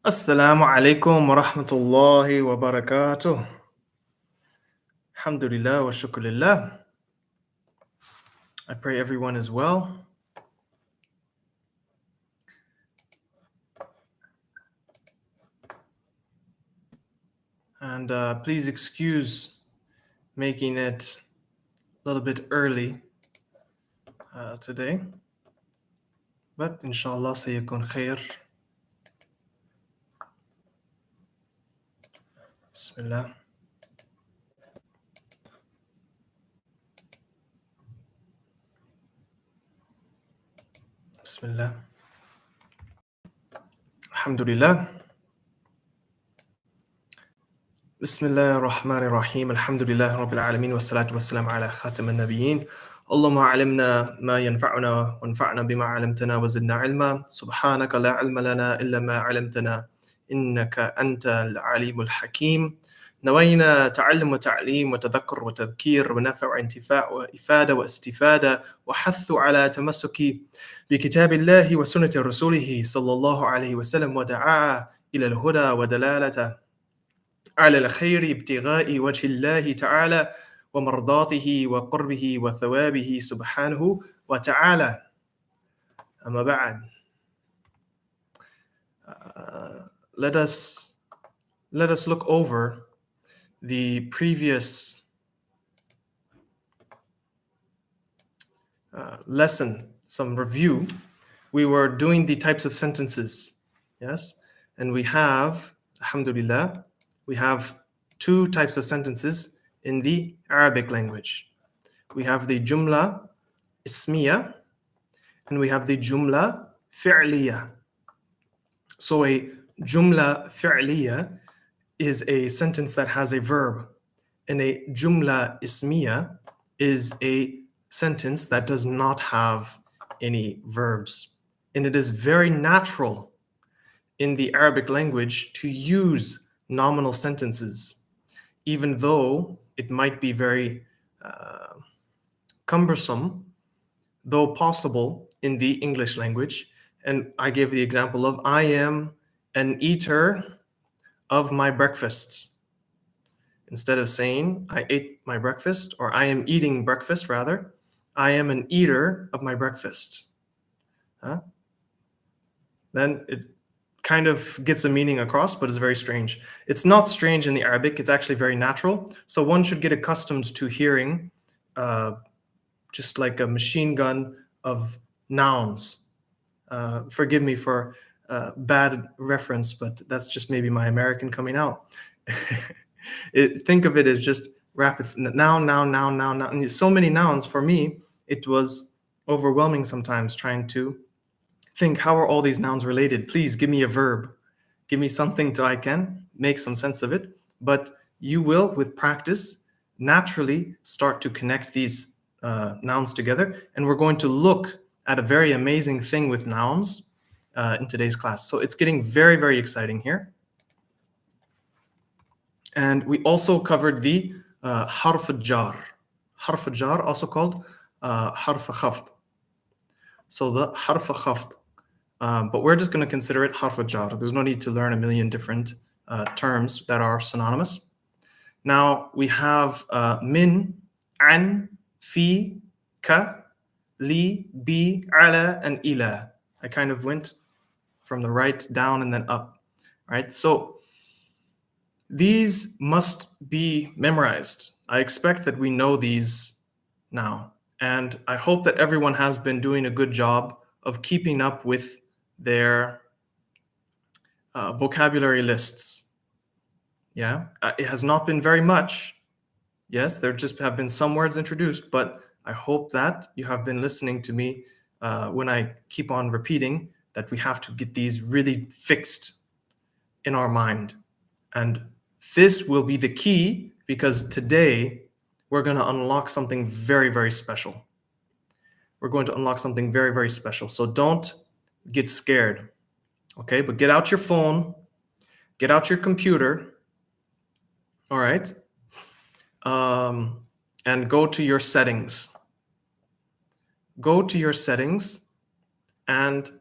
Assalamu alaikum wa rahmatullahi wa barakatuh. Alhamdulillah wa shukrulillah. I pray everyone is well. And please excuse making it a little bit early today. But inshallah sayakun khair. Bismillah. Bismillah. Alhamdulillah. Bismillah ar-Rahman ar-Rahim. Alhamdulillah Rabbil Alameen. Wassalatu wassalamu ala khatam al-Nabiyeen. Allahumma alimna ma yanfa'una wanfa'na bima 'allamtana wa zidna 'ilma. Subhanaka la 'ilma lana illa ma 'allamtana. إنك أنت العليم الحكيم. نوينا تعلم وتعليم وتذكر وتذكير ونفع وانتفاع وإفادة واستفادة وحث على تمسك بكتاب الله وسنة رسوله صلى الله عليه وسلم ودعاء إلى الهدى ودلالة على الخير ابتغاء وجه الله تعالى ومرضاته وقربه وثوابه سبحانه وتعالى. أما بعد, let us look over the previous lesson, some review. We were doing the types of sentences, yes? And we have, alhamdulillah, we have two types of sentences in the Arabic language. We have the jumla ismiya and we have the jumla fi'liya. So a jumla fi'liya is a sentence that has a verb, and a jumla ismiya is a sentence that does not have any verbs. And it is very natural in the Arabic language to use nominal sentences, even though it might be very cumbersome, though possible in the English language. And I gave the example of I am an eater of my breakfast. Instead of saying I ate my breakfast, or I am eating breakfast rather, I am an eater of my breakfast. Then it kind of gets a meaning across, but it's very strange. It's not strange in the Arabic, it's actually very natural. So one should get accustomed to hearing just like a machine gun of nouns. Forgive me for bad reference, but that's just maybe my American coming out. Think of it as just rapid noun, noun, noun, noun, noun. And so many nouns, for me, it was overwhelming sometimes trying to think, how are all these nouns related? Please give me a verb. Give me something so I can make some sense of it. But you will, with practice, naturally start to connect these nouns together. And we're going to look at a very amazing thing with nouns in today's class. So it's getting very, very exciting here. And we also covered the harf al-jar. Harf al-jar, also called harf al-khafd. So the harf al-khafd. But we're just going to consider it harf al-jar. There's no need to learn a million different terms that are synonymous. Now we have min, an, fi, ka, li, bi, ala, and ila. I kind of went from the right down and then up, right? So these must be memorized. I expect that we know these now. And I hope that everyone has been doing a good job of keeping up with their vocabulary lists. Yeah, it has not been very much. Yes, there just have been some words introduced, but I hope that you have been listening to me when I keep on repeating that we have to get these really fixed in our mind. And this will be the key, because today we're going to unlock something very, very special. We're going to unlock something very, very special. So don't get scared, okay? But get out your phone, get out your computer, all right? And go to your settings. Go to your settings and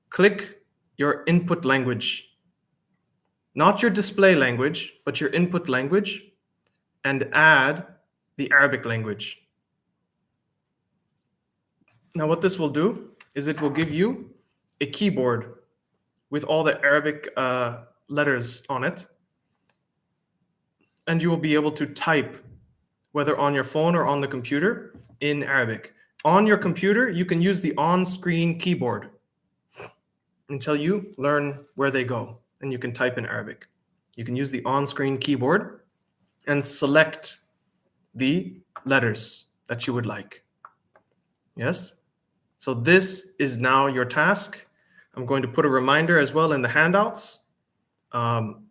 click your input language. not your display language, but your input language, and add the Arabic language. Now, what this will do is it will give you a keyboard with all the Arabic letters on it, and you will be able to type, whether on your phone or on the computer, in Arabic. On your computer, you can use the on-screen keyboard until you learn where they go, and you can type in Arabic. You can use the on-screen keyboard and select the letters that you would like. Yes? So this is now your task. I'm going to put a reminder as well in the handouts.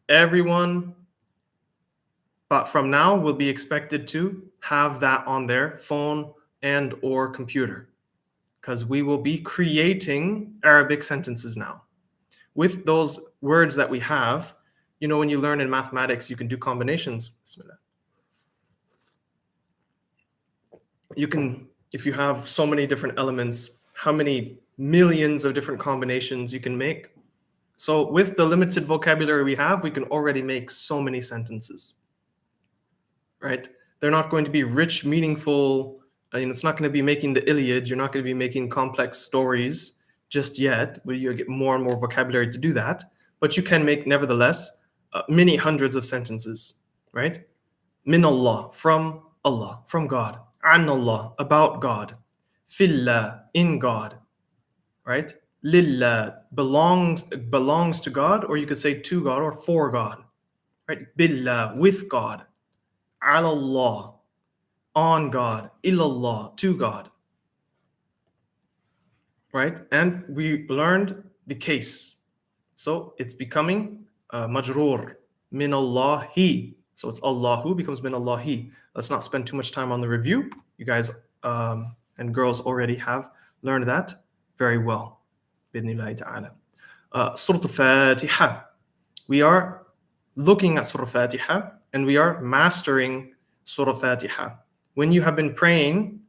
Everyone, but from now, will be expected to have that on their phone and or computer, because we will be creating Arabic sentences now. With those words that we have, you know, when you learn in mathematics, you can do combinations. Bismillah. You can, if you have so many different elements, how many millions of different combinations you can make. So with the limited vocabulary we have, we can already make so many sentences, right? They're not going to be rich, meaningful. I mean, it's not going to be making the Iliad. You're not going to be making complex stories just yet, but you get more and more vocabulary to do that. But you can make, nevertheless, many hundreds of sentences, right? Min Allah, from God. An Allah, about God. Fillah, in God, right? Lillah, belongs to God, or you could say to God or for God, right? Billah, with God. Ala Allah, on God. Illallah, to God, right? And we learned the case. So it's becoming majroor, min Allahi. So it's Allahu becomes min Allahi. Let's not spend too much time on the review. You guys and girls already have learned that very well. Bidnillahi ta'ala. Surah Al-Fatiha. We are looking at Surah Al-Fatiha and we are mastering Surah Al-Fatiha. When you have been praying,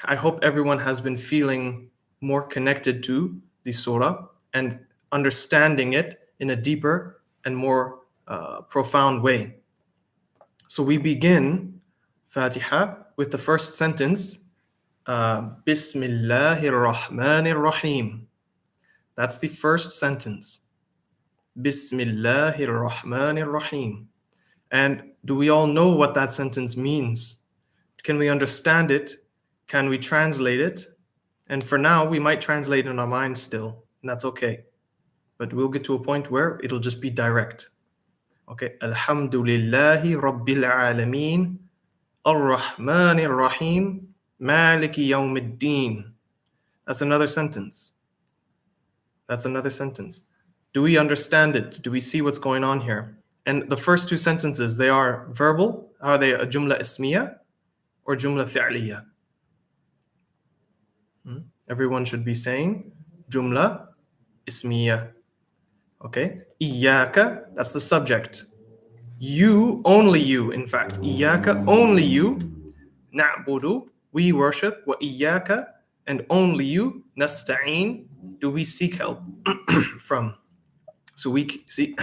I hope everyone has been feeling more connected to the surah and understanding it in a deeper and more profound way. So we begin Fatiha with the first sentence, Bismillahir Rahmanir Rahim. That's the first sentence. Bismillahir Rahmanir Rahim. And do we all know what that sentence means? Can we understand it? Can we translate it? And for now, we might translate in our minds still, and that's okay. But we'll get to a point where it'll just be direct. Okay. Alhamdulillahi Rabbil Alameen. Ar-Rahmanir Rahim. Maliki Yawmiddin. That's another sentence. Do we understand it? Do we see what's going on here? And the first two sentences, they are verbal. Are they a jumla ismiya or jumla fi'liya? Everyone should be saying jumla ismiya. Okay. Iyaka, that's the subject. You, only you, in fact. Iyaka, only you. Na'budu, we worship. Wa iyaka, and only you. Nasta'een, do we seek help from. So we seek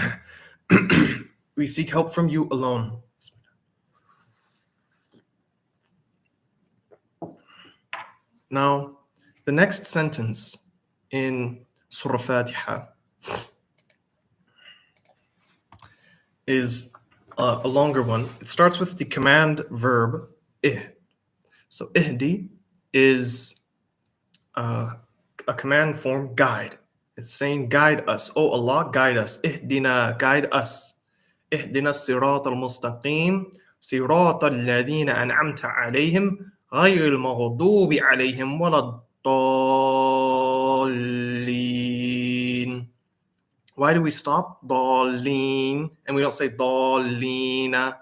we seek help from you alone. Now, the next sentence in Surah Fatiha is a longer one. It starts with the command verb ih. So ihdi is a command form, guide. It's saying guide us. Oh Allah, guide us. Ihdina, guide us. Ihdina sirat al-mustaqim. Sirat al-ladhina an'amta alayhim. غير المغضوب عليهم ولا الضالين. Why do we stop ضالين and we don't say ضالين?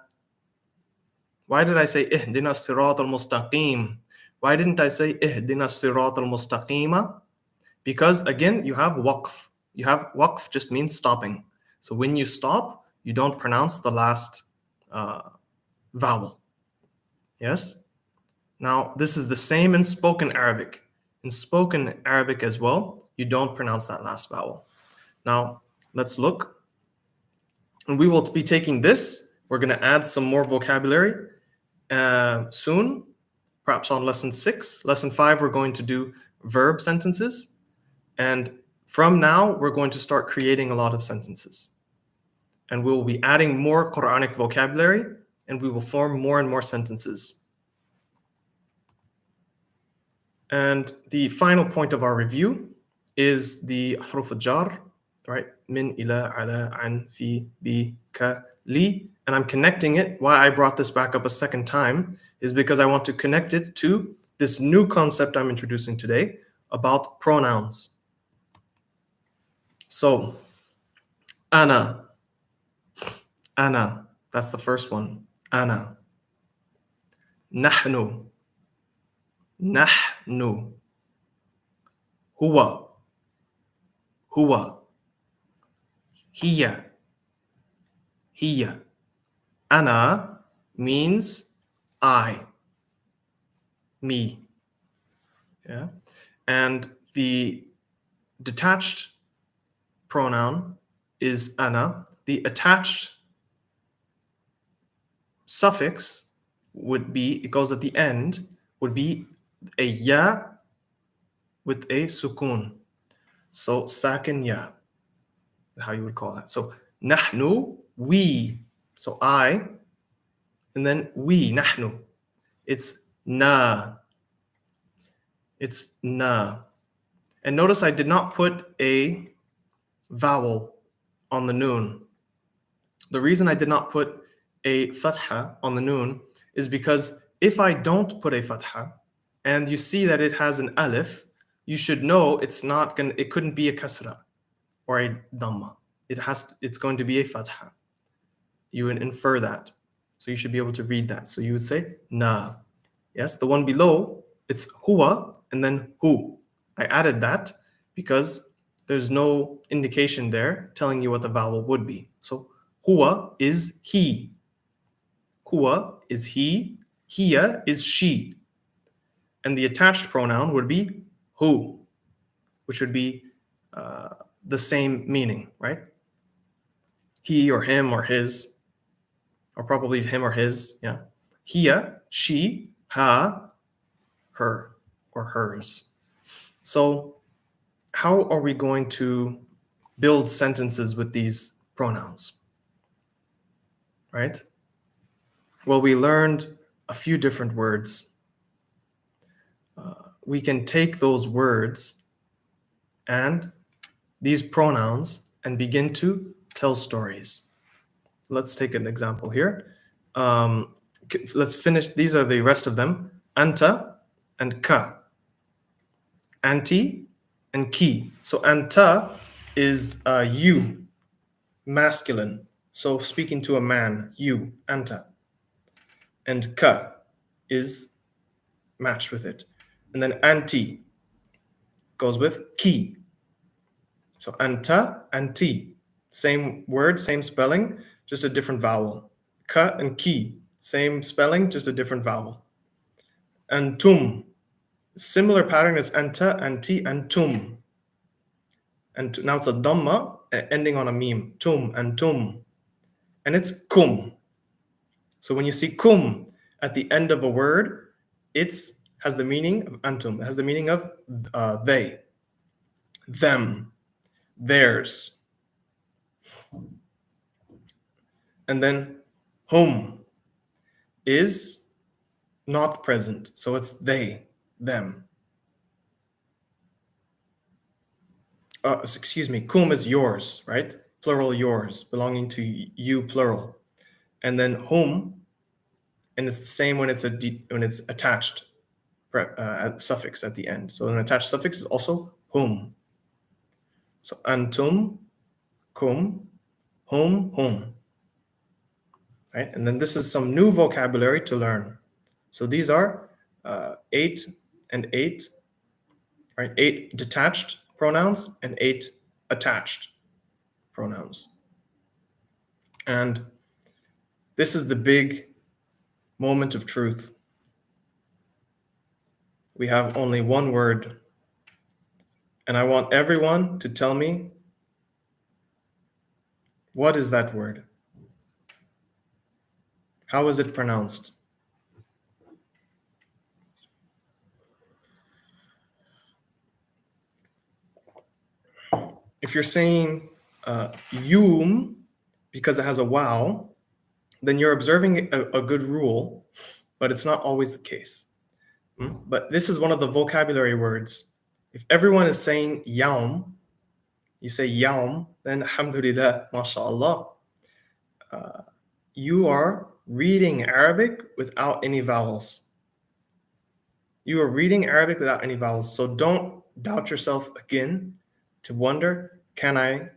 Why did I say اهدنا الصراط المستقيم? Why didn't I say اهدنا الصراط المستقيم? Because again, you have waqf. Waqf just means stopping. So when you stop, you don't pronounce the last vowel. Yes? Now, this is the same in spoken Arabic. In spoken Arabic as well, you don't pronounce that last vowel. Now, let's look. And we will be taking this. We're going to add some more vocabulary soon, perhaps on lesson 6. Lesson 5, we're going to do verb sentences. And from now, we're going to start creating a lot of sentences. And we'll be adding more Quranic vocabulary, and we will form more and more sentences. And the final point of our review is the huruf al-jar, right? Min, ila, ala, an, fi, bi, ka, li. And I'm connecting it. Why I brought this back up a second time is because I want to connect it to this new concept I'm introducing today about pronouns. So, ana, that's the first one. Ana. Nahnu, huwa, hiya. Ana means I, me. Yeah. And the detached pronoun is ana. The attached suffix would be, it goes at the end, would be a ya with a sukun. So sakin ya, how you would call that. So nahnu, we. So I, and then we, nahnu. It's na. It's na. And notice I did not put a vowel on the noon. The reason I did not put a fatha on the noon is because if I don't put a fatha and you see that it has an alif, you should know it couldn't be a kasra or a dhamma. It's going to be a fatha. You would infer that. So you should be able to read that. So you would say na. Yes, the one below, it's huwa and then hu. I added that because there's no indication there telling you what the vowel would be. So huwa is he. Huwa is he. Hiya is she. And the attached pronoun would be hu, which would be the same meaning, right? He or him or his, or probably him or his, yeah. Hiya, she, ha, her, or hers. So how are we going to build sentences with these pronouns, right? Well, we learned a few different words. We can take those words and these pronouns and begin to tell stories. Let's take an example here. Let's finish. These are the rest of them. Anta and ka. Anti and ki. So anta is you, masculine. So speaking to a man, you, anta. And ka is matched with it. And then anti goes with ki. So anta, anti. Same word, same spelling, just a different vowel. Ka and ki, same spelling, just a different vowel. Antum, similar pattern as anta, anti, antum. And now it's a dhamma ending on a meme. Tum, antum. And it's kum. So when you see kum at the end of a word, it has the meaning of antum. It has the meaning of they, them, theirs. And then hum is not present. So it's they, them. Excuse me, kum is yours, right? Plural yours, belonging to you, plural. And then hum, and it's the same when it's attached suffix at the end. So an attached suffix is also hum. So antum, kum, hum. Right? And then this is some new vocabulary to learn. So these are 8 and 8, right? 8 detached pronouns and 8 attached pronouns. And this is the big moment of truth. We have only one word. And I want everyone to tell me, what is that word? How is it pronounced? If you're saying yum because it has a wow, then you're observing a good rule, but it's not always the case. But this is one of the vocabulary words. If everyone is saying yaum, you say yaum, then alhamdulillah, mashallah. You are reading Arabic without any vowels. You are reading Arabic without any vowels. So don't doubt yourself again to wonder, can I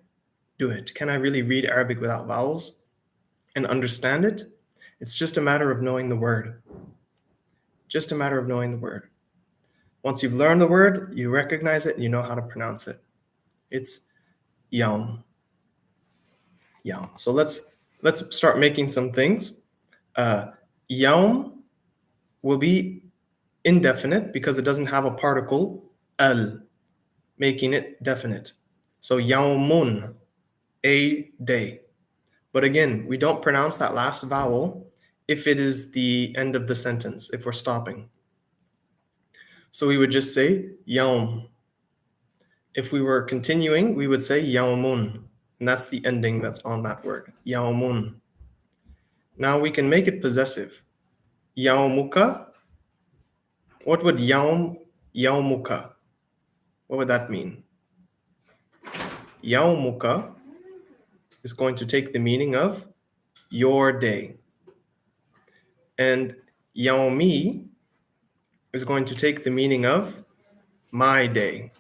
do it? Can I really read Arabic without vowels and understand it? It's just a matter of knowing the word. Just a matter of knowing the word. Once you've learned the word, you recognize it and you know how to pronounce it. It's yaum. Yaum. So let's start making some things. Yaum will be indefinite because it doesn't have a particle al, making it definite. So yaumun, a day. But again, we don't pronounce that last vowel if it is the end of the sentence, if we're stopping. So we would just say yaum. If we were continuing, we would say yaumun. And that's the ending that's on that word, yaumun. Now we can make it possessive. Yaumuka. What would yaumuka? What would that mean? Yaumuka is going to take the meaning of your day. And yaumi is going to take the meaning of my day.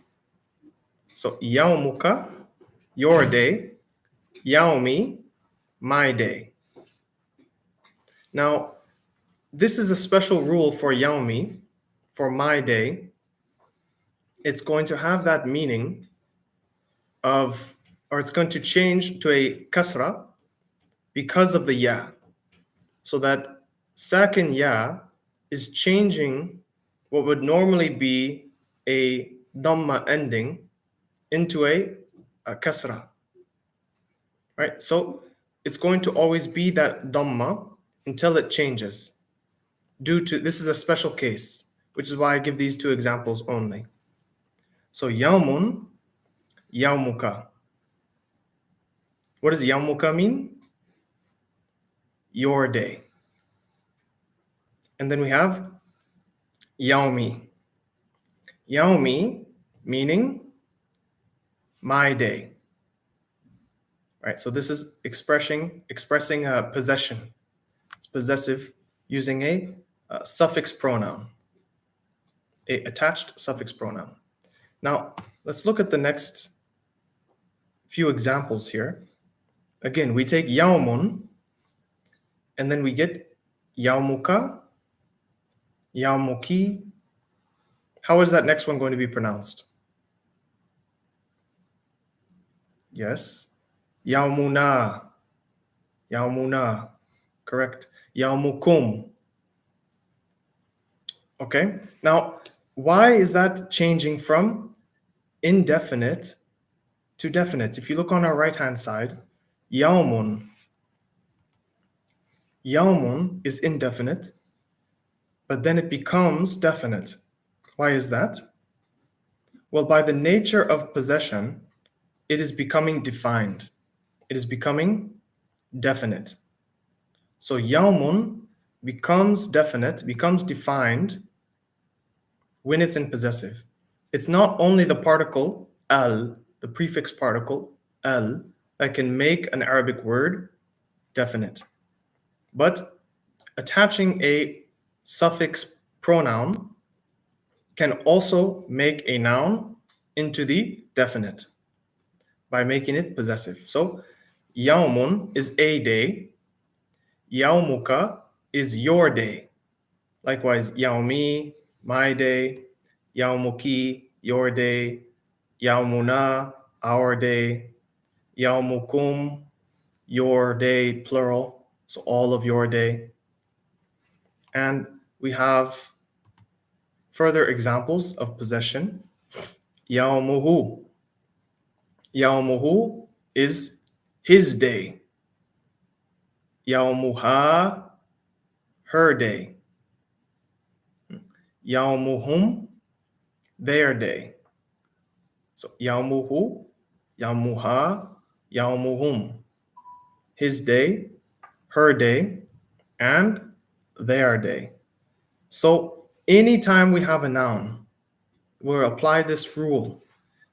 So yaumuka, your day, yaumi, my day. Now, this is a special rule for yaumi, for my day. It's going to have that meaning of, or it's going to change to a kasra because of the ya. So that sakin ya is changing what would normally be a dhamma ending into a kasra. Right? So it's going to always be that dhamma until it changes. This is a special case, which is why I give these two examples only. So yaumun, yaumuka. What does yaumuka mean? Your day. And then we have yaumi. Yaumi meaning my day. Right? So this is expressing a possession. It's possessive using a suffix pronoun, a attached suffix pronoun. Now, let's look at the next few examples here. Again, we take yaumun, and then we get yaumuka, yaumuki. How is that next one going to be pronounced? Yes. Yaumuna. Yaumuna. Correct. Yaumukum. Okay. Now, why is that changing from indefinite to definite? If you look on our right-hand side, yaumun. Yaumun is indefinite, but then it becomes definite. Why is that? Well, by the nature of possession, it is becoming defined. It is becoming definite. So yaumun becomes definite, becomes defined when it's in possessive. It's not only the particle al, the prefix particle al, that can make an Arabic word definite, but attaching a suffix pronoun can also make a noun into the definite by making it possessive. So yaumun is a day, yaumuka is your day. Likewise, yaumi, my day, yaumuki, your day, yaumuna, our day, yaumukum, your day, plural, so all of your day. And we have further examples of possession. Yaumuhu. Yaumuhu is his day. Yaumuha, her day. Yawmuhum, their day. So yawmuhu, yawmuha, yawmuhum, his day, her day, and their day. So anytime we have a noun, we'll apply this rule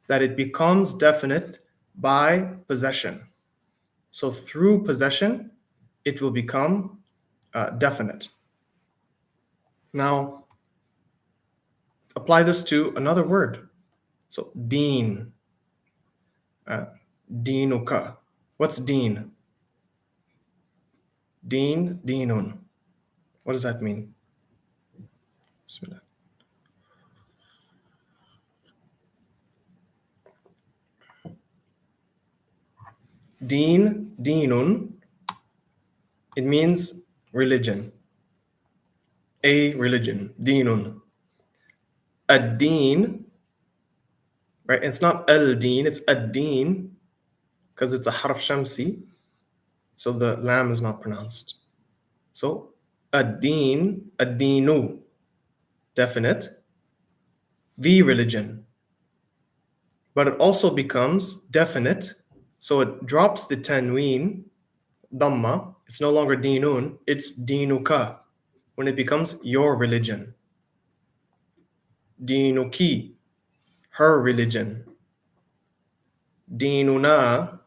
that it becomes definite by possession. So through possession, it will become definite. Now, apply this to another word. So deen, deenuka. What's deen? Deen, deenun. What does that mean? Bismillah. Deen, deenun. It means religion. A religion, deenun. Ad-deen, right? It's not al-deen, it's ad-deen because it's a harf shamsi, so the lam is not pronounced. So ad-deen, ad-deenu, definite, the religion. But it also becomes definite, so it drops the tanween, dhamma. It's no longer deenun, it's deenuka when it becomes your religion. Deenuki, her religion. Deenuna,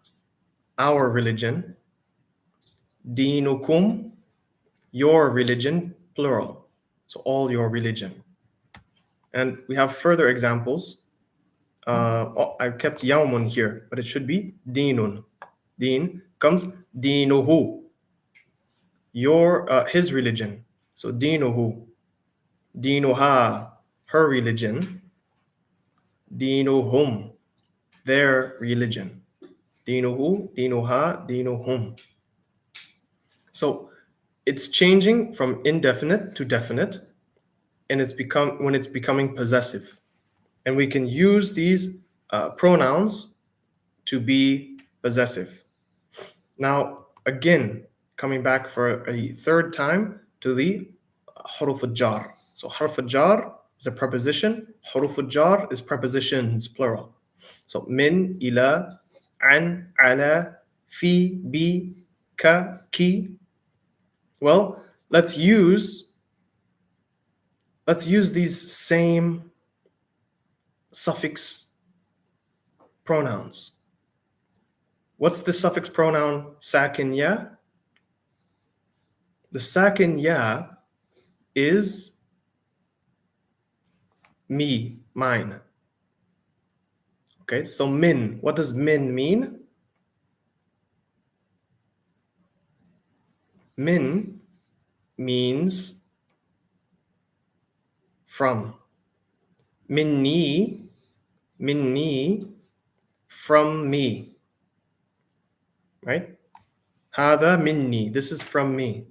our religion. Deenukum, your religion, plural. So all your religion. And we have further examples. I kept yawmun here, but it should be deenun. Deen comes deenuhu, his religion. So deenuhu, deenuha, her religion. Deenuhum, their religion. Deenuhu, deenuha, deenuhum. So it's changing from indefinite to definite, and when it's becoming possessive. And we can use these pronouns to be possessive. Now, again, coming back for a third time to the huruf al-jar. So harf al-jar is a preposition. Huruf al-jar is prepositions, plural. So min, ila, an, ala, fi, bi, ka, ki. Well, let's use these same suffix pronouns. What's the suffix pronoun sakin ya? The sakin ya is me, mine. Okay, so min. What does min mean? Min means from. Minni, from me. Right? Hada minni, this is from me.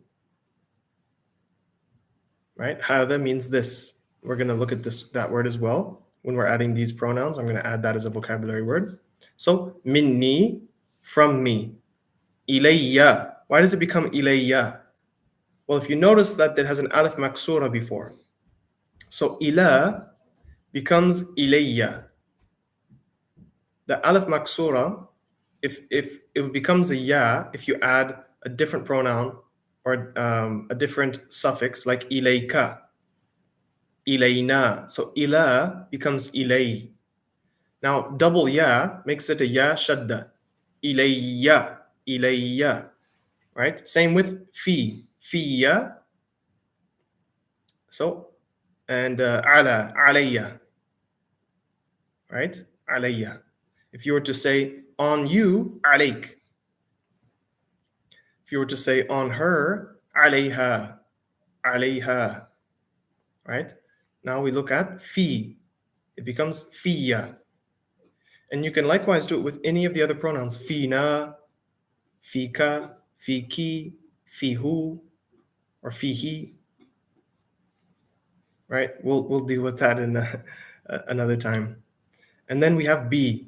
Right? Hada means this. We're going to look at that word as well. When we're adding these pronouns, I'm going to add that as a vocabulary word. So, minni, from me. Ilayya. Why does it become ilayya? Well, if you notice that it has an alif maksura before. So, ila becomes ilayya. The alif maksura, if it becomes a ya, if you add a different pronoun or a different suffix like ilayka, ilayna. So ila becomes ilay. Now double ya makes it a ya shadda. Ilayya, ilayya. Right? Same with fi, fiya. So, and ala, alayya. Right? Alayya. If you were to say on you, alayk. If you were to say on her, alayha, alayha. Right? Now we look at fi. It becomes fiya. And you can likewise do it with any of the other pronouns. Fina, fika, fiki, fihu, or fihi. Right? We'll deal with that in another time. And then we have bi.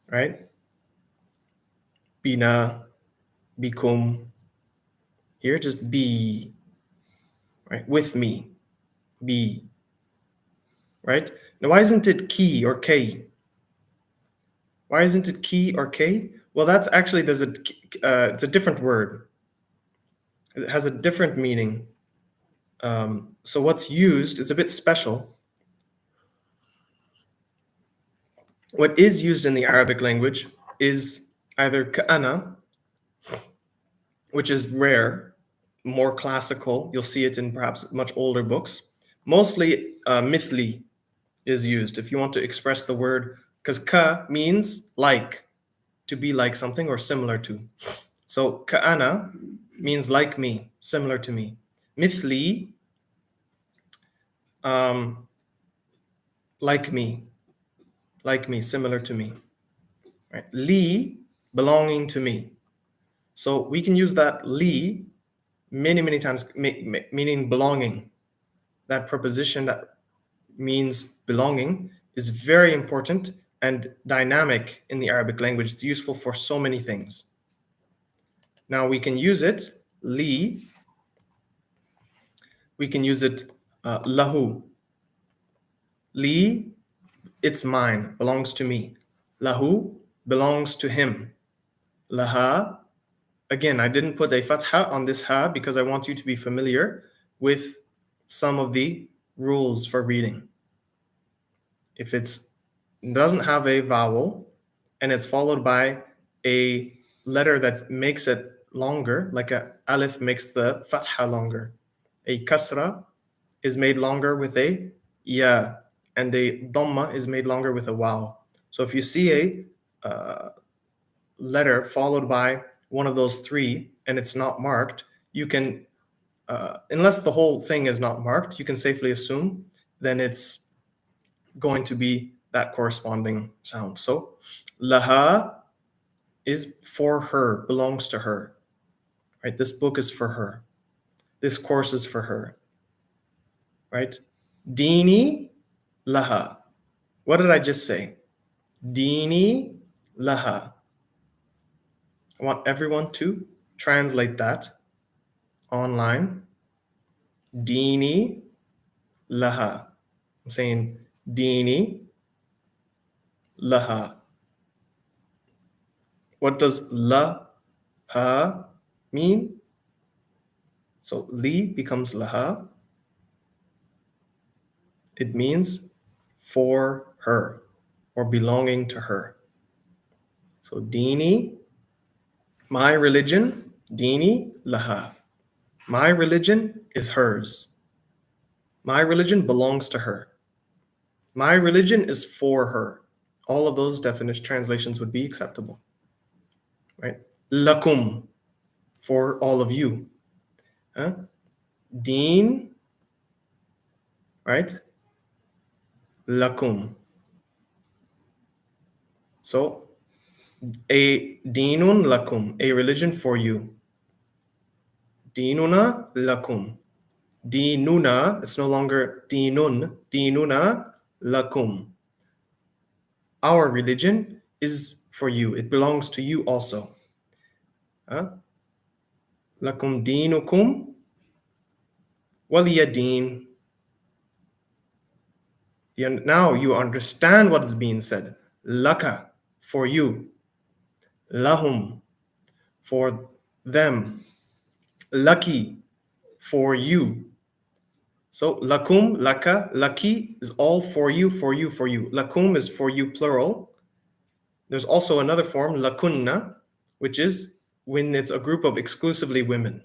Right? Bina, bikum, Here, just be, right? With me, be, right? Now, why isn't it ki or k? Why isn't it ki or k? Well, that's actually, it's a different word. It has a different meaning. So what's used is a bit special. What is used in the Arabic language is either ka'ana, which is rare, more classical. You'll see it in perhaps much older books. Mostly mithli is used if you want to express the word, because ka means like, to be like something or similar to. So ka'ana means like me, similar to me. Mithli, like me, similar to me. Right? Li, belonging to me. So we can use that li many, many times, meaning belonging. That preposition that means belonging is very important and dynamic in the Arabic language. It's useful for so many things. Now we can use it, li. We can use it, lahu. Li, it's mine, belongs to me. Lahu, belongs to him. Laha, again, I didn't put a fatha on this ha because I want you to be familiar with some of the rules for reading. If it doesn't have a vowel and it's followed by a letter that makes it longer, like a alif makes the fatha longer. A kasra is made longer with a ya, and a dhamma is made longer with a waw. So if you see a letter followed by one of those three and it's not marked, you can, unless the whole thing is not marked, you can safely assume then it's going to be that corresponding sound. So laha is for her, belongs to her. Right? This book is for her. This course is for her. Right? Dini laha. What did I just say? Dini laha. I want everyone to translate that online. Dini laha. I'm saying dini laha. What does laha mean? So li becomes laha. It means for her or belonging to her. So dini, my religion, dini laha. My religion is hers. My religion belongs to her. My religion is for her. All of those definition translations would be acceptable. Right? Lakum, for all of you. Deen, right? Lakum. So, a deenun lakum, a religion for you. Deenuna lakum. Deenuna, it's no longer deenun, deenuna lakum. Our religion is for you. It belongs to you also. Lakum deenukum waliya deen. Now you understand what is being said. Laka, for you. Lahum, for them. Laki, for you. So lakum, laka, laki is all for you, for you, for you. Lakum is for you, plural. There's also another form, lakunna, which is when it's a group of exclusively women.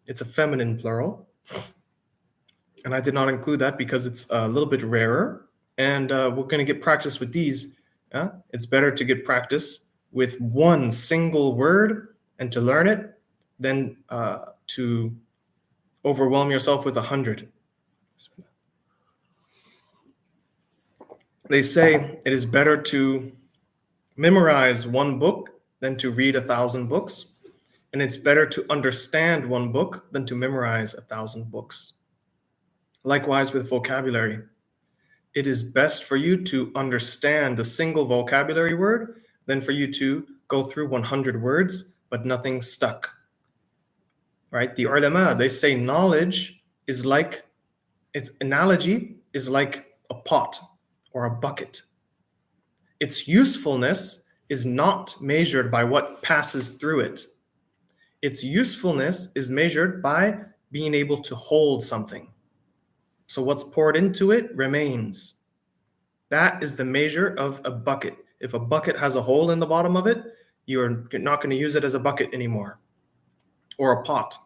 It's a feminine plural. And I did not include that because it's a little bit rarer. And we're going to get practice with these. It's better to get practice with one single word and to learn it than to overwhelm yourself with 100. They say it is better to memorize one book than to read 1,000 books. And it's better to understand one book than to memorize 1,000 books. Likewise with vocabulary. It is best for you to understand a single vocabulary word than for you to go through 100 words, but nothing stuck. right? The ulama, they say knowledge is like, its analogy is like a pot or a bucket. Its usefulness is not measured by what passes through it. Its usefulness is measured by being able to hold something. So what's poured into it remains. That is the measure of a bucket. If a bucket has a hole in the bottom of it, you're not going to use it as a bucket anymore. Or a pot.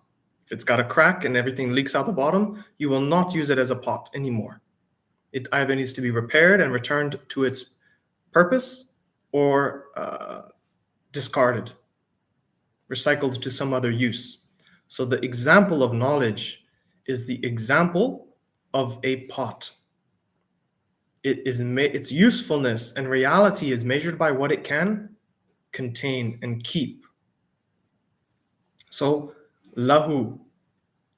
If it's got a crack and everything leaks out the bottom, you will not use it as a pot anymore. It either needs to be repaired and returned to its purpose, or discarded, recycled to some other use. So the example of knowledge is the example of a pot. Its usefulness and reality is measured by what it can contain and keep. So lahu,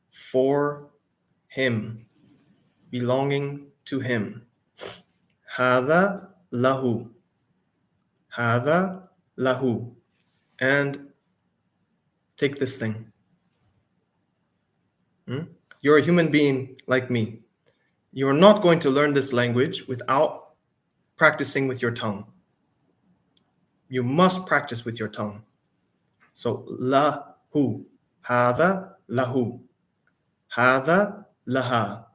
for him, belonging to him. Hada lahu, hada lahu, and take this thing. You're a human being like me. You're not going to learn this language without practicing with your tongue. You must practice with your tongue. So lahu, hada lahu, hada laha.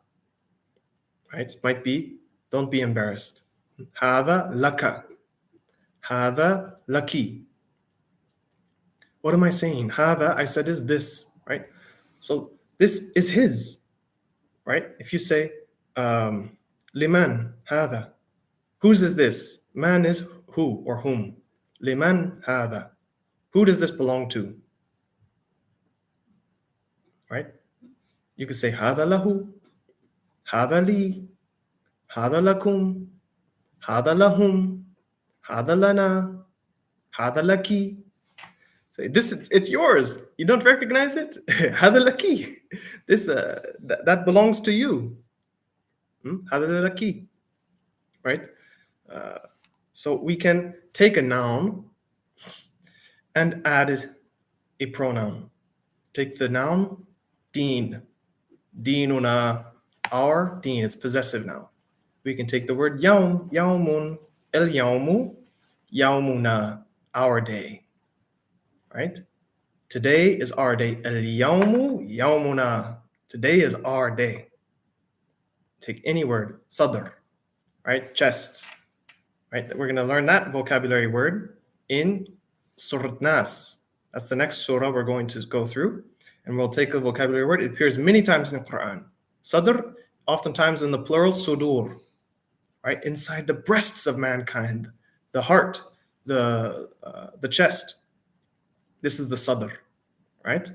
Right? It might be, don't be embarrassed. Hada laka, hada laki. What am I saying? Hada, I said, is this, right? So this is his, right? If you say, liman hada, whose is this? Man is who or whom. Liman hada, who does this belong to? Right? You could say hada lahu, hada li, hada lakum, hada lahum, hada lana, hada laki. So it's yours. You don't recognize it? Hada laki. This that belongs to you. Hada laki. Right? So we can take a noun and add a pronoun. Take the noun deen. Deenuna, our deen. It's possessive now. We can take the word yaum, yaumun, el yaumu, yaumuna, our day. Right? Today is our day. El yaumu, yaumuna. Today is our day. Take any word. Sadr, right? Chest. Right? We're going to learn that vocabulary word in Surah Nas. That's the next surah we're going to go through. And we'll take a vocabulary word. It appears many times in the Quran. Sadr, oftentimes in the plural, sudur. Right? Inside the breasts of mankind. The heart. The chest. This is the sadr. Right?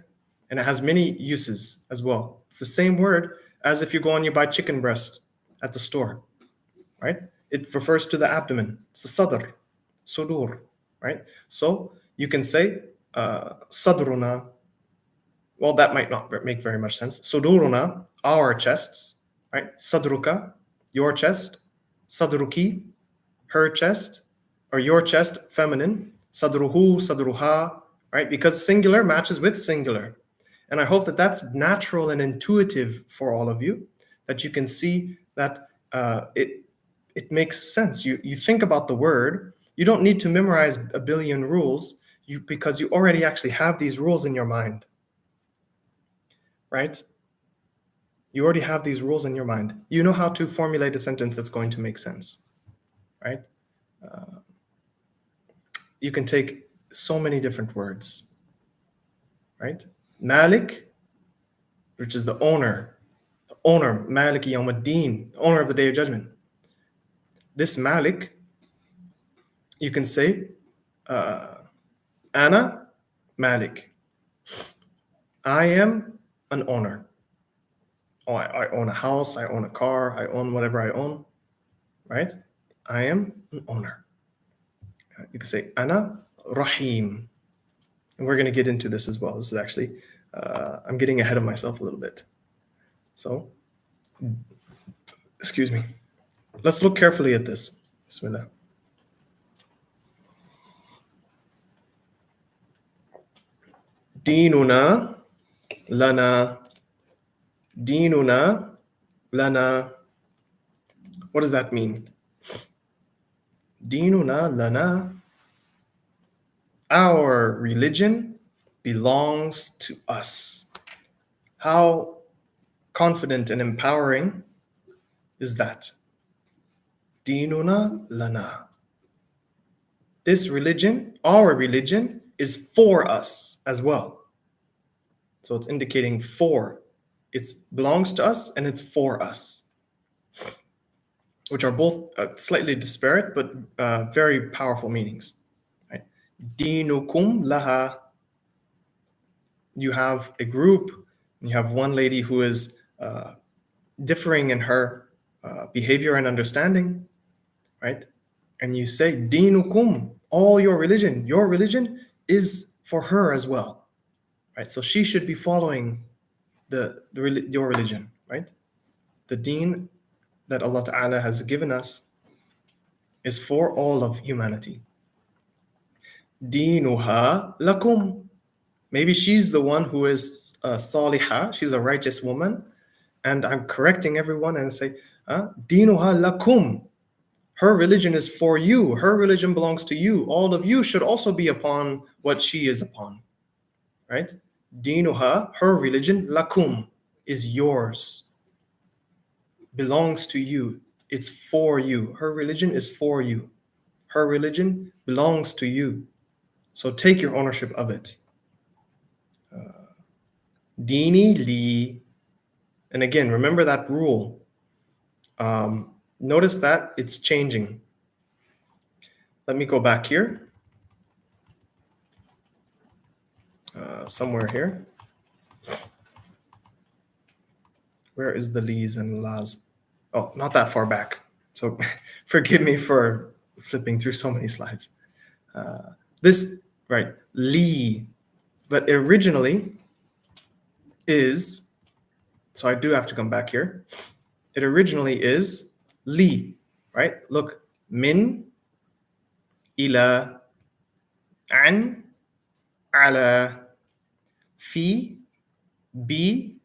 And it has many uses as well. It's the same word as if you go and you buy chicken breast at the store. Right? It refers to the abdomen. It's the sadr, sudur, right? So you can say sadruna. Well, that might not make very much sense. Suduruna, our chests, right? Sadruka, your chest. Sadruki, her chest, or your chest, feminine. Sadruhu, sadruha, right? Because singular matches with singular. And I hope that that's natural and intuitive for all of you, that you can see that it makes sense. You think about the word. You don't need to memorize a billion rules because you already actually have these rules in your mind. Right? You already have these rules in your mind. You know how to formulate a sentence that's going to make sense. Right? You can take so many different words. Right? Malik, which is the owner. The owner, Maliki Yawmuddin, the owner of the Day of Judgment. This Malik, you can say, Ana Malik. I am an owner. Oh, I own a house, I own a car, I own whatever I own, right? I am an owner. You can say, Ana Rahim. And we're going to get into this as well. This is actually, I'm getting ahead of myself a little bit. So, excuse me. Let's look carefully at this. Bismillah. Deenuna, lana, dinuna, lana. What does that mean? Dinuna, lana. Our religion belongs to us. How confident and empowering is that? Dinuna lana. This religion, our religion, is for us as well. So it's indicating for. It belongs to us and it's for us, which are both slightly disparate but very powerful meanings. Right? Dinukum laha. You have a group, and you have one lady who is differing in her behavior and understanding, right? And you say, dinukum, all your religion is for her as well, right? So she should be following your religion, right? The deen that Allah Ta'ala has given us is for all of humanity. Dinuha lakum. Maybe she's the one who is salihah, she's a righteous woman, and I'm correcting everyone and say, dinuha lakum. Her religion is for you. Her religion belongs to you. All of you should also be upon what she is upon, right? Dinuha, her religion, lakum, is yours, belongs to you. It's for you. Her religion is for you. Her religion belongs to you. So take your ownership of it. Dini li. And again, remember that rule. Notice that it's changing. Let me go back here. Somewhere here. Where is the lees and las? Oh, not that far back. So forgive me for flipping through so many slides. This, right, li, but originally is, so I do have to come back here. It originally is li, right? Look, min, ila, an, ala, fi, bi,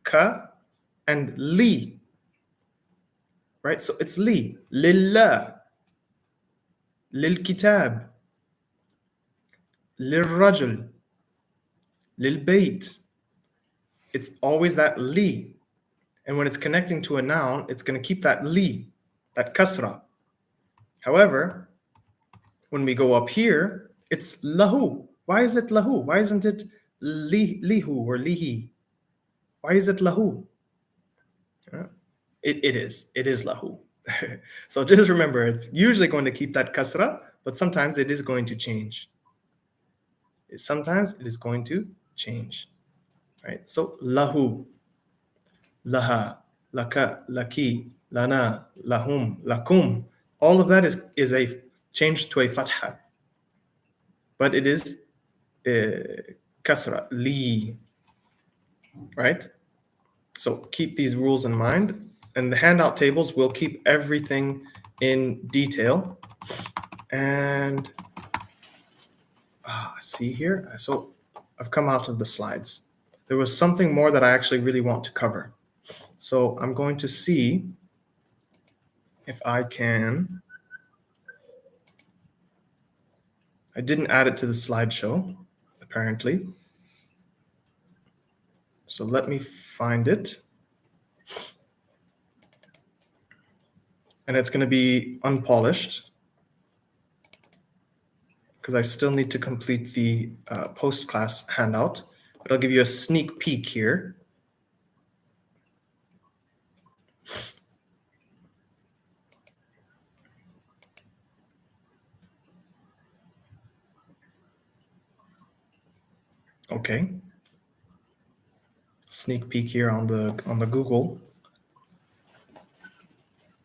ka, and li, right? So it's li, lillah, lil kitab, lil rajul, lil bayt. It's always that li. And when it's connecting to a noun, it's going to keep that li, that kasra. However, when we go up here, it's lahu. Why is it lahu? Why isn't it lihu or lihi? Why is it lahu? It is lahu. So just remember, it's usually going to keep that kasra, but sometimes it is going to change. Sometimes it is going to change, right? So lahu, laha, laka, laki, lana, lahum, lakum. All of that is a change to a fatha, but it is kasra, li, right? So keep these rules in mind. And the handout tables will keep everything in detail. And see here, so I've come out of the slides. There was something more that I actually really want to cover. So I'm going to see if I can. I didn't add it to the slideshow, apparently. So let me find it. And it's going to be unpolished because I still need to complete the post-class handout, but I'll give you a sneak peek here. Okay. Sneak peek here on the Google.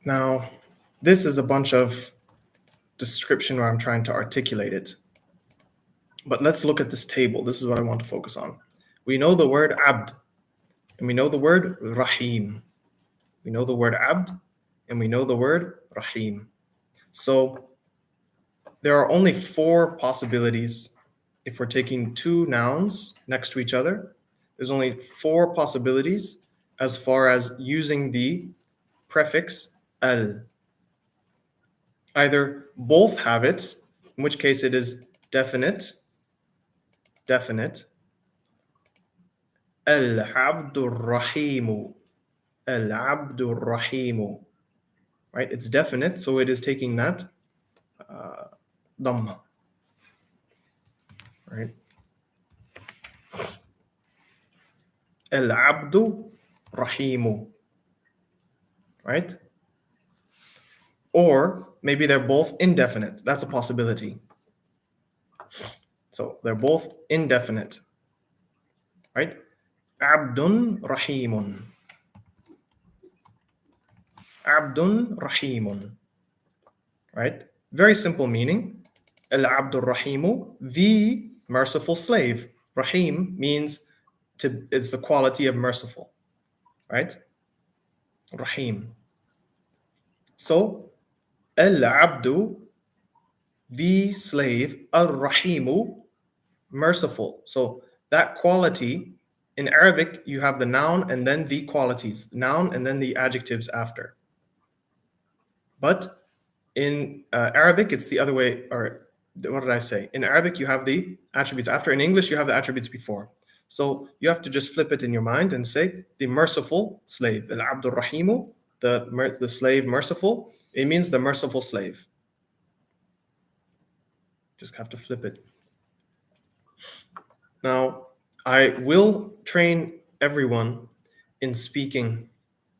Now, this is a bunch of description where I'm trying to articulate it. But let's look at this table. This is what I want to focus on. We know the word abd, and we know the word rahim. We know the word abd, and we know the word rahim. So there are only 4 possibilities if we're taking 2 nouns next to each other. There's only 4 possibilities as far as using the prefix al. Either both have it, in which case it is definite, al-abdur rahimu, al-abdur rahimu, right? It's definite, so it is taking that dhamma, right? Al-abdu rahimu, right? Or maybe they're both indefinite. That's a possibility. So they're both indefinite, right? Abdun rahimun. Abdun rahimun, right? Very simple meaning. Al-abdur rahimu, the merciful slave. Rahim means it's the quality of merciful, right? Rahim. So al-abdu, the slave, al-rahimu, merciful. So that quality, in Arabic, you have the noun and then the qualities, the noun and then the adjectives after. But in Arabic, it's the other way, or what did I say? In Arabic, you have the attributes after. In English, you have the attributes before. So you have to just flip it in your mind and say the merciful slave, al-abdur rahimu, the slave merciful. It means the merciful slave. Just have to flip it. Now, I will train everyone in speaking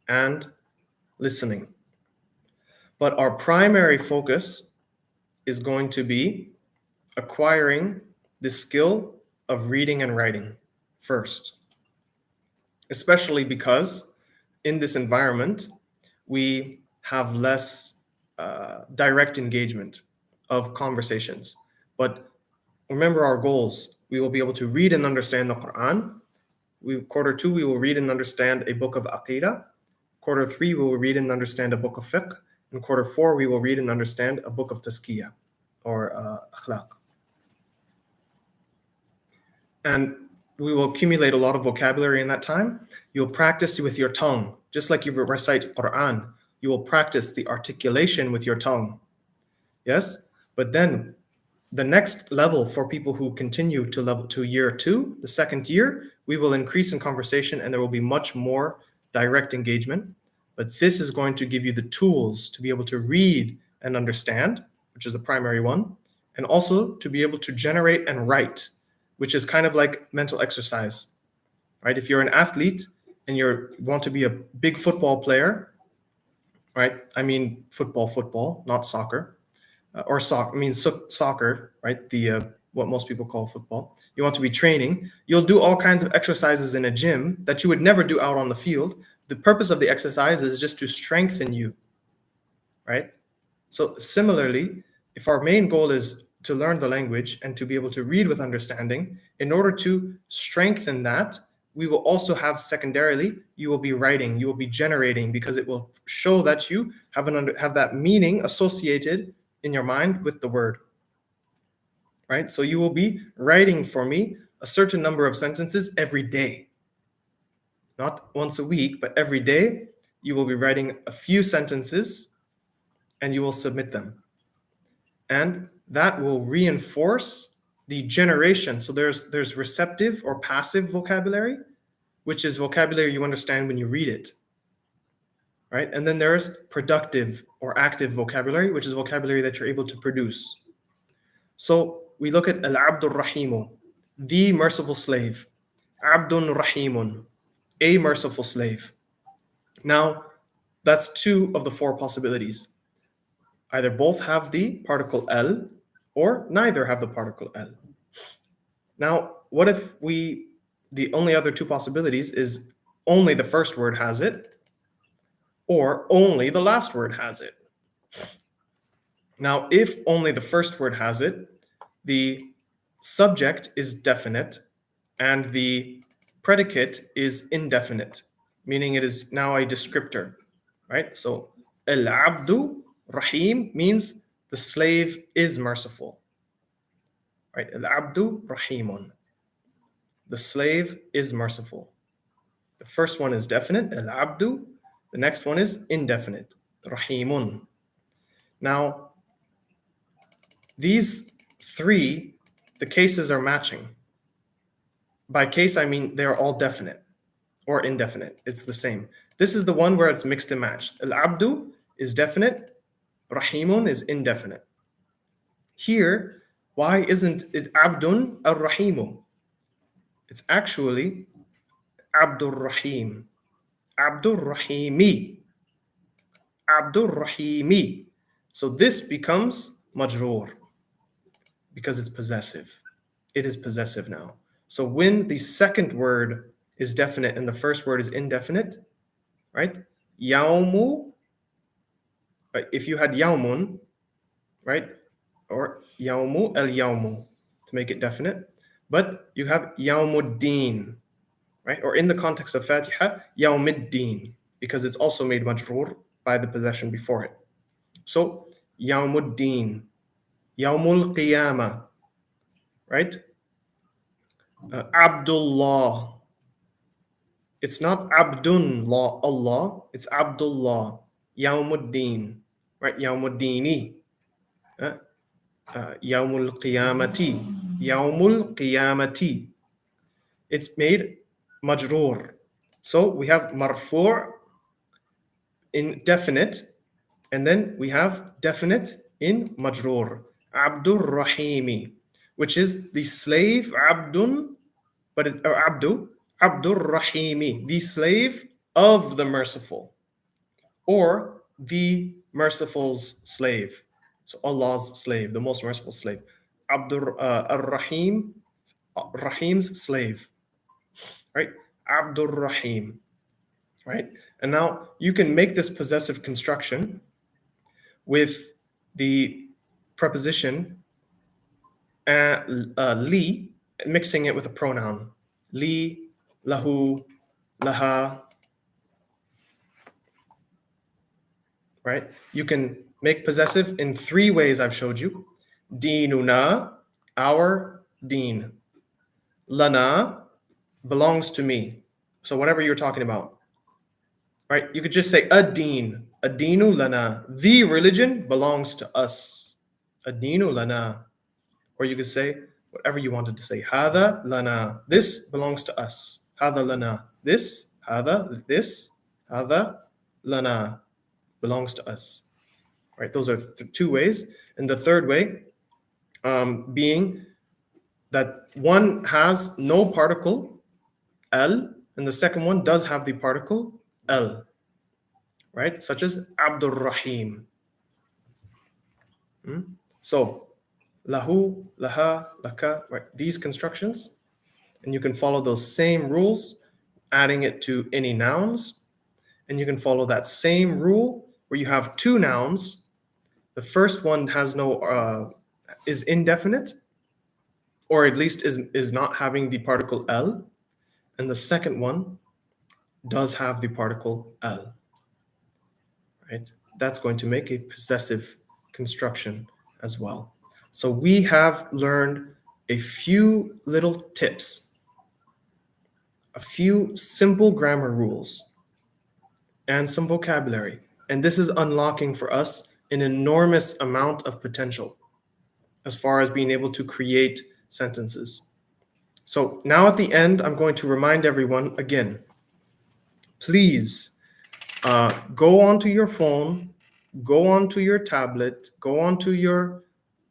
and listening. But our primary focus is going to be acquiring the skill of reading and writing first. Especially because in this environment, we have less direct engagement of conversations. But remember our goals. We will be able to read and understand the Quran. Quarter 2, we will read and understand a book of Aqidah. Quarter 3, we will read and understand a book of Fiqh. In quarter 4, we will read and understand a book of Tazkiyah or Akhlaq. And we will accumulate a lot of vocabulary in that time. You'll practice with your tongue. Just like you recite Quran, you will practice the articulation with your tongue. Yes? But then the next level for people who continue to year 2, the second year, we will increase in conversation and there will be much more direct engagement. But this is going to give you the tools to be able to read and understand, which is the primary one, and also to be able to generate and write, which is kind of like mental exercise, right? If you're an athlete and you want to be a big football player, right? I mean football, not soccer. Or soccer, soccer, right? The what most people call football. You want to be training. You'll do all kinds of exercises in a gym that you would never do out on the field. The purpose of the exercise is just to strengthen you, right? So similarly, if our main goal is to learn the language and to be able to read with understanding, in order to strengthen that, we will also have secondarily, you will be writing, you will be generating, because it will show that you have that meaning associated in your mind with the word, right? So you will be writing for me a certain number of sentences every day. Not once a week, but every day you will be writing a few sentences and you will submit them. And that will reinforce the generation. So there's receptive or passive vocabulary, which is vocabulary you understand when you read it, right? And then there's productive or active vocabulary, which is vocabulary that you're able to produce. So we look at al-abdur rahimu, the merciful slave. Abdun rahimun, a merciful slave. Now, that's 2 of the 4 possibilities. Either both have the particle al or neither have the particle al. Now, what if the only other 2 possibilities is only the first word has it or only the last word has it? Now, if only the first word has it, the subject is definite and the predicate is indefinite, meaning it is now a descriptor, right? So al-abdu rahim means the slave is merciful, right? Al-abdu rahimun. The slave is merciful. The first one is definite, al-abdu. The next one is indefinite, rahimun. Now, these three, the cases are matching. By case, I mean they're all definite or indefinite. It's the same. This is the one where it's mixed and matched. Al-abdu is definite, rahimun is indefinite. Here, why isn't it abdun ar-rahimu? It's actually abdur rahim, abdur rahimi, abdur rahimi. So this becomes majroor because it's possessive. It is possessive now. So when the second word is definite and the first word is indefinite, right? Yaumu, right? If you had yaumun, right? Or yaumu al-yaumu to make it definite. But you have yaumuddin, right? Or in the context of Fatiha, yaumiddin, because it's also made majroor by the possession before it. So yaumuddin, yaumul qiyamah, right? Abdullah. It's not Abdun Allah, it's Abdullah. Yaumuddin, right? Yaumuddini. Yaumul qiyamati. Yaumul qiyamati. It's made majroor. So we have marfu' indefinite, and then we have definite in majroor. Abdur Rahimi, which is the slave Abdun, but it, or Abdu, Abdur Rahimi, the slave of the merciful, or the merciful's slave. So Allah's slave, the most merciful slave. Abdur Rahim, Rahim's slave, right? Abdur Rahim, right? And now you can make this possessive construction with the preposition li, mixing it with a pronoun. Li, lahu, laha, right? You can make possessive in three ways I've showed you. Deenuna, our deen. Lana, belongs to me. So whatever you're talking about, right? You could just say ad-deen, ad-deenu lana. The religion belongs to us. Ad-deenu lana. Or you could say whatever you wanted to say. Hada lana. This belongs to us. Hada lana. This, hada, this, hada lana belongs to us. Right? Those are two ways. And the third way being that one has no particle, al, and the second one does have the particle, al. Right? Such as Abdur Rahim. So, lahu, laha, laka, right? These constructions, and you can follow those same rules, adding it to any nouns, and you can follow that same rule where you have two nouns. The first one has no is indefinite, or at least is not having the particle al, and the second one does have the particle al. Right? That's going to make a possessive construction as well. So we have learned a few little tips, a few simple grammar rules, and some vocabulary. And this is unlocking for us an enormous amount of potential as far as being able to create sentences. So now at the end, I'm going to remind everyone again, please go onto your phone, go onto your tablet, go onto your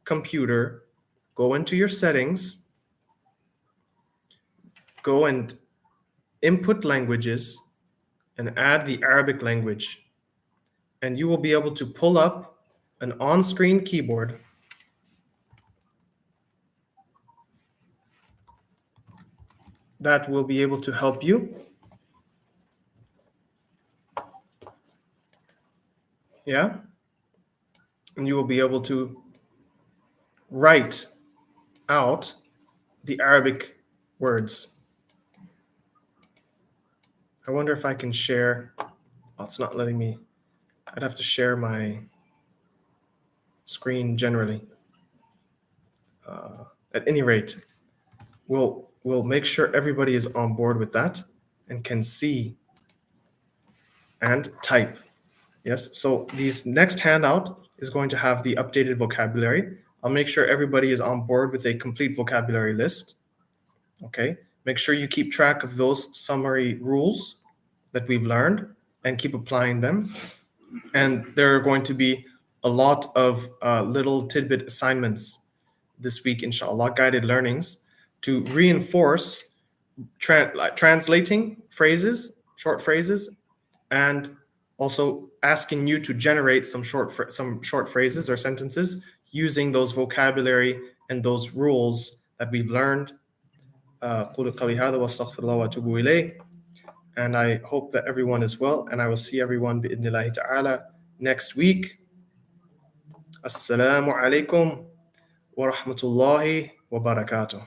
computer, go into your settings, go and input languages and add the Arabic language. And you will be able to pull up an on-screen keyboard that will be able to help you. Yeah? And you will be able to write out the Arabic words. I wonder if I can share. Well, it's not letting me. I'd have to share my screen generally. At any rate, we'll we'll make sure everybody is on board with that and can see and type. Yes, so these next handout is going to have the updated vocabulary. I'll make sure everybody is on board with a complete vocabulary list. Okay, make sure you keep track of those summary rules that we've learned and keep applying them. And there are going to be a lot of little tidbit assignments this week, inshallah, guided learnings to reinforce translating phrases, short phrases, and also asking you to generate some short phrases or sentences using those vocabulary and those rules that we've learned. قولوا قولي هذا واستغفر الله واتوب إليه. And I hope that everyone is well, and I will see everyone بإذن الله تعالى next week. Assalamu alaikum wa rahmatullahi wa barakatuh.